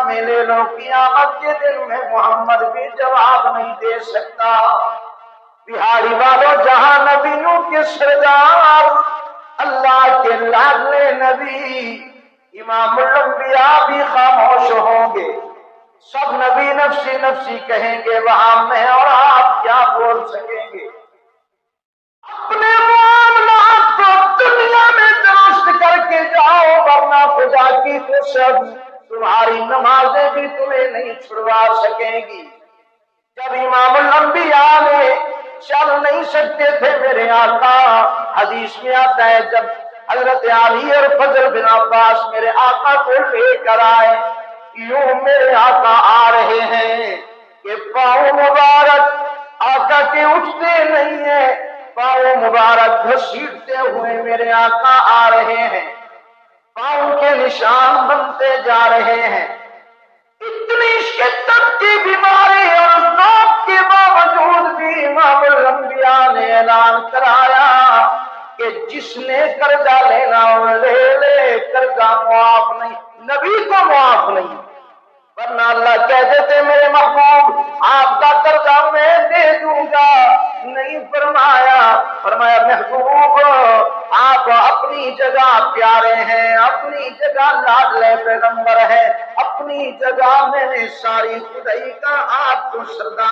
میں لے لو، قیامت کے دن میں محمد بھی جواب نہیں دے سکتا۔ بہاری والوں، جہاں نبیوں کے سردار اللہ کے لاڈلے نبی امام الانبیاء بھی خاموش ہوں گے، سب نبی نفسی نفسی کہیں گے، وہاں میں اور آپ کیا بول سکیں گے؟ اپنے معاملات کو دنیا میں درست کر کے جاؤ، ورنہ خدا کی قسم تمہاری نمازیں بھی تمہیں نہیں چھڑوا سکیں گی۔ جب امام الانبیاء نے چل نہیں سکتے تھے میرے آقا، حدیث میں آتا ہے جب حضرت علی اور فضل بن عباس میرے آقا کو لے کر آئے، یوں میرے آقا آ رہے ہیں کہ پاؤں مبارک آقا کے اٹھتے نہیں ہیں، پاؤں مبارک گھسیٹتے ہوئے میرے آقا آ رہے ہیں، پاؤں کے نشان بنتے جا رہے ہیں۔ اتنی شدت کی بیماری اور ذوق کے باوجود بھی امام الانبیاء نے اعلان کرایا کہ جس نے قرضہ لینا وہ لے لے، قرضہ معاف نہیں، نبی کو معاف نہیں، ورنہ اللہ کہہ دیتے میرے محبوب آپ کا قرضہ میں دے دوں گا، نہیں فرمایا۔ فرمایا محبوب آپ اپنی جگہ پیارے ہیں، اپنی جگہ لاڈلے پیغمبر ہیں، اپنی جگہ میں نے ساری خدائی کا آپ کو سردار